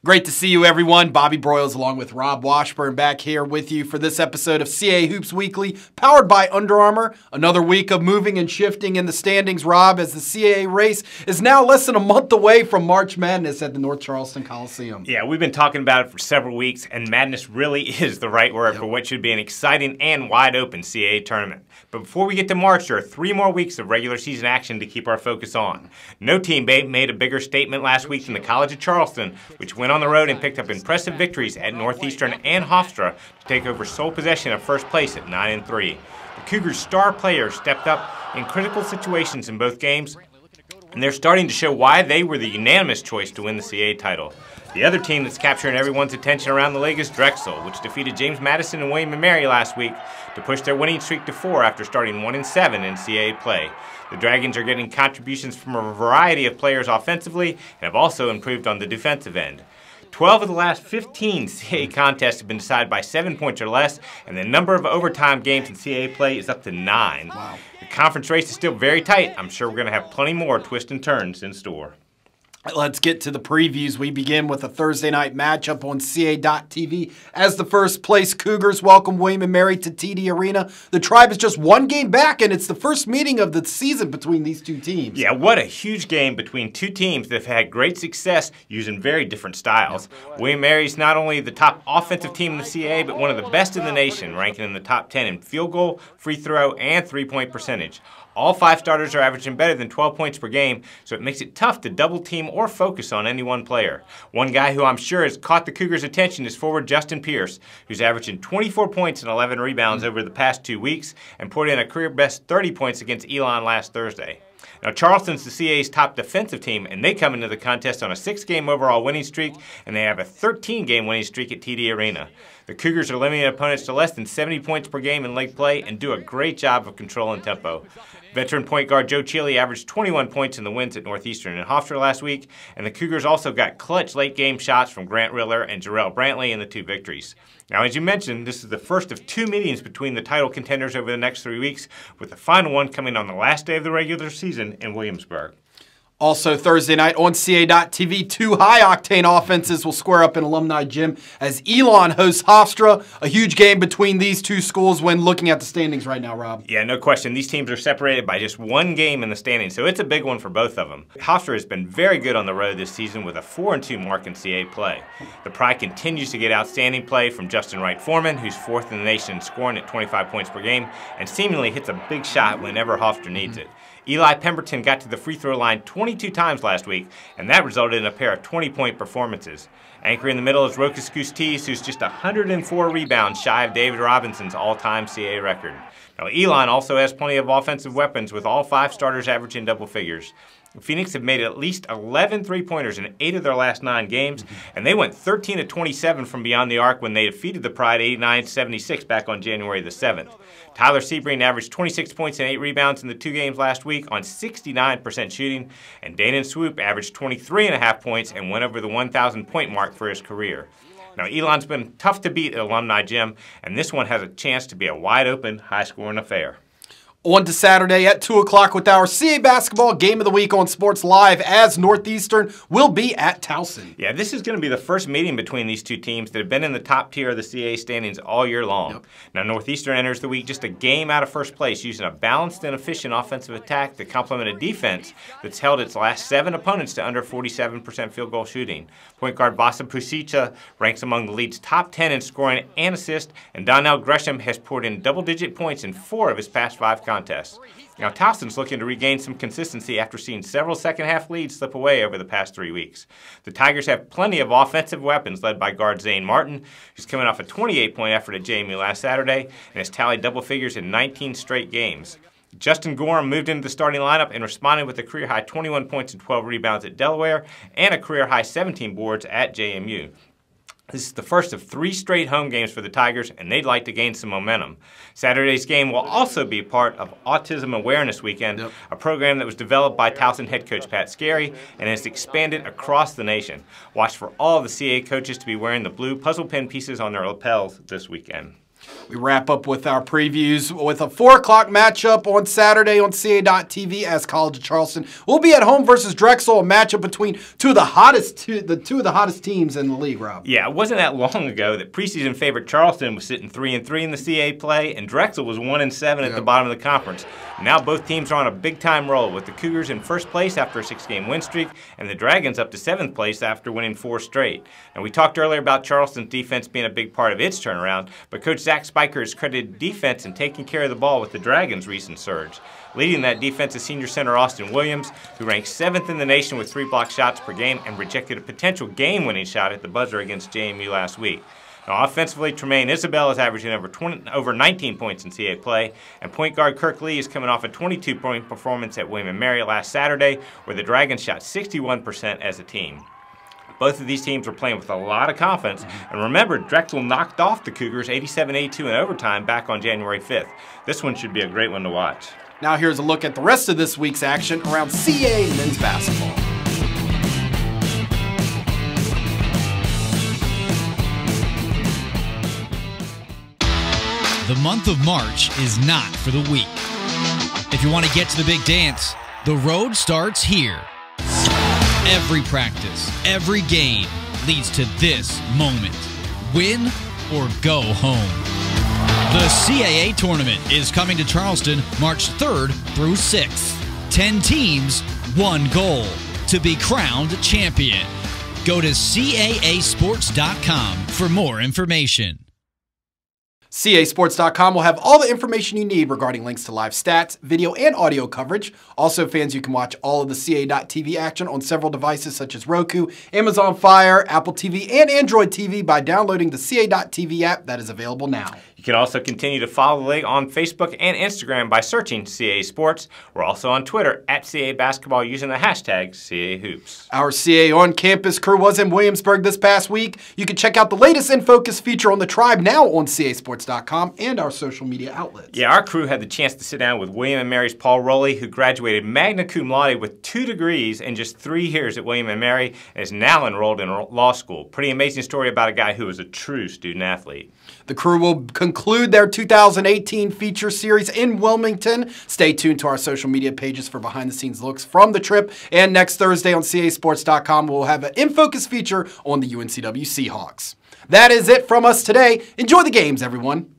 Great to see you, everyone. Bobby Broyles along with Rob Washburn back here with you for this episode of CAA Hoops Weekly, powered by Under Armour. Another week of moving and shifting in the standings, Rob, as the CAA race is now less than a month away from March Madness at the North Charleston Coliseum. Yeah, we've been talking about it for several weeks, and madness really is the right word for what should be an exciting and wide-open CAA tournament. But before we get to March, there are 3 more weeks of regular season action to keep our focus on. No team made a bigger statement last week than the College of Charleston, which went on the road and picked up impressive victories at Northeastern and Hofstra to take over sole possession of first place at 9-3. The Cougars' star players stepped up in critical situations in both games, and they're starting to show why they were the unanimous choice to win the CAA title. The other team that's capturing everyone's attention around the league is Drexel, which defeated James Madison and William & Mary last week to push their winning streak to 4 after starting 1-7 in CAA play. The Dragons are getting contributions from a variety of players offensively and have also improved on the defensive end. 12 of the last 15 CAA contests have been decided by 7 points or less, and the number of overtime games in CAA play is up to 9. Wow. The conference race is still very tight. I'm sure we're going to have plenty more twists and turns in store. Let's get to the previews. We begin with a Thursday night matchup on CAA.TV. As the first place Cougars welcome William & Mary to TD Arena. The Tribe is just 1 game back, and it's the first meeting of the season between these two teams. Yeah, what a huge game between two teams that have had great success using very different styles. William & Mary is not only the top offensive team in the CAA, but one of the best in the nation, ranking in the top 10 in field goal, free throw, and 3-point percentage. All 5 starters are averaging better than 12 points per game, so it makes it tough to double team or focus on any one player. One guy who I'm sure has caught the Cougars' attention is forward Justin Pierce, who's averaging 24 points and 11 rebounds over the past 2 weeks and put in a career-best 30 points against Elon last Thursday. Now, Charleston's the CAA's top defensive team, and they come into the contest on a 6-game overall winning streak, and they have a 13-game winning streak at TD Arena. The Cougars are limiting opponents to less than 70 points per game in league play and do a great job of controlling tempo. Veteran point guard Joe Chile averaged 21 points in the wins at Northeastern and Hofstra last week, and the Cougars also got clutch late-game shots from Grant Riller and Jarrell Brantley in the 2 victories. Now, as you mentioned, this is the first of 2 meetings between the title contenders over the next 3 weeks, with the final one coming on the last day of the regular season in Williamsburg. Also Thursday night on CAA.TV, 2 high-octane offenses will square up in Alumni Gym as Elon hosts Hofstra. A huge game between these 2 schools when looking at the standings right now, Rob. Yeah, no question. These teams are separated by just 1 game in the standings, so it's a big one for both of them. Hofstra has been very good on the road this season with a 4-2 mark in CAA play. The Pride continues to get outstanding play from Justin Wright-Foreman, who's 4th in the nation in scoring at 25 points per game, and seemingly hits a big shot whenever Hofstra needs it. Eli Pemberton got to the free throw line 22 times last week, and that resulted in a pair of 20-point performances. Anchor in the middle is Rokas Kustiz, who's just 104 rebounds shy of David Robinson's all-time CAA record. Now, Elon also has plenty of offensive weapons, with all 5 starters averaging double figures. Phoenix have made at least 11 3-pointers in 8 of their last 9 games, and they went 13 of 27 from beyond the arc when they defeated the Pride 89-76 back on January the 7th. Tyler Sebring averaged 26 points and 8 rebounds in the 2 games last week on 69% shooting, and Danon Swoop averaged 23.5 points and went over the 1,000-point mark for his career. Now, Elon's been tough to beat at Alumni Gym, and this one has a chance to be a wide-open, high-scoring affair. On to Saturday at 2 o'clock with our CAA Basketball Game of the Week on Sports Live as Northeastern will be at Towson. Yeah, this is going to be the first meeting between these 2 teams that have been in the top tier of the CAA standings all year long. Yep. Now, Northeastern enters the week just a game out of first place, using a balanced and efficient offensive attack to complement a defense that's held its last 7 opponents to under 47% field goal shooting. Point guard Vasa Pusica ranks among the league's top 10 in scoring and assists, and Donnell Gresham has poured in double-digit points in 4 of his past 5 contests. Now, Towson's looking to regain some consistency after seeing several second-half leads slip away over the past 3 weeks. The Tigers have plenty of offensive weapons led by guard Zane Martin, who's coming off a 28-point effort at JMU last Saturday and has tallied double figures in 19 straight games. Justin Gorham moved into the starting lineup and responded with a career-high 21 points and 12 rebounds at Delaware and a career-high 17 boards at JMU. This is the first of 3 straight home games for the Tigers, and they'd like to gain some momentum. Saturday's game will also be part of Autism Awareness Weekend, a program that was developed by Towson head coach Pat Scarry and has expanded across the nation. Watch for all of the CAA coaches to be wearing the blue puzzle pin pieces on their lapels this weekend. We wrap up with our previews with a 4 o'clock matchup on Saturday on CA.TV as College of Charleston will be at home versus Drexel, a matchup between two of the hottest teams in the league, Rob. Yeah, it wasn't that long ago that preseason favorite Charleston was sitting 3-3 in the CA play, and Drexel was 1-7 at the bottom of the conference. Now both teams are on a big-time roll, with the Cougars in first place after a 6-game win streak, and the Dragons up to 7th place after winning 4 straight. And we talked earlier about Charleston's defense being a big part of its turnaround, but Coach Zach Spiker has credited defense in taking care of the ball with the Dragons' recent surge. Leading that defense is senior center Austin Williams, who ranks 7th in the nation with 3 blocked shots per game and rejected a potential game-winning shot at the buzzer against JMU last week. Now, offensively, Tremaine Isabel is averaging over 19 points in CA play, and point guard Kirk Lee is coming off a 22-point performance at William & Mary last Saturday, where the Dragons shot 61% as a team. Both of these teams were playing with a lot of confidence, and remember, Drexel knocked off the Cougars 87-82 in overtime back on January 5th. This one should be a great one to watch. Now here's a look at the rest of this week's action around CA men's basketball. The month of March is not for the weak. If you want to get to the big dance, the road starts here. Every practice, every game leads to this moment. Win or go home. The CAA tournament is coming to Charleston March 3rd through 6th. 10 teams, 1 goal, to be crowned champion. Go to CAAsports.com for more information. CASports.com will have all the information you need regarding links to live stats, video, and audio coverage. Also, fans, you can watch all of the CA.TV action on several devices such as Roku, Amazon Fire, Apple TV, and Android TV by downloading the CA.TV app that is available now. You can also continue to follow the league on Facebook and Instagram by searching CA Sports. We're also on Twitter at CA Basketball using the hashtag CA Hoops. Our CA on-campus crew was in Williamsburg this past week. You can check out the latest In Focus feature on the Tribe now on CASports.com and our social media outlets. Yeah, our crew had the chance to sit down with William & Mary's Paul Rowley, who graduated magna cum laude with 2 degrees in just 3 years at William & Mary and is now enrolled in law school. Pretty amazing story about a guy who was a true student-athlete. The crew will conclude their 2018 feature series in Wilmington. Stay tuned to our social media pages for behind-the-scenes looks from the trip. And next Thursday on CASports.com, we'll have an In Focus feature on the UNCW Seahawks. That is it from us today. Enjoy the games, everyone.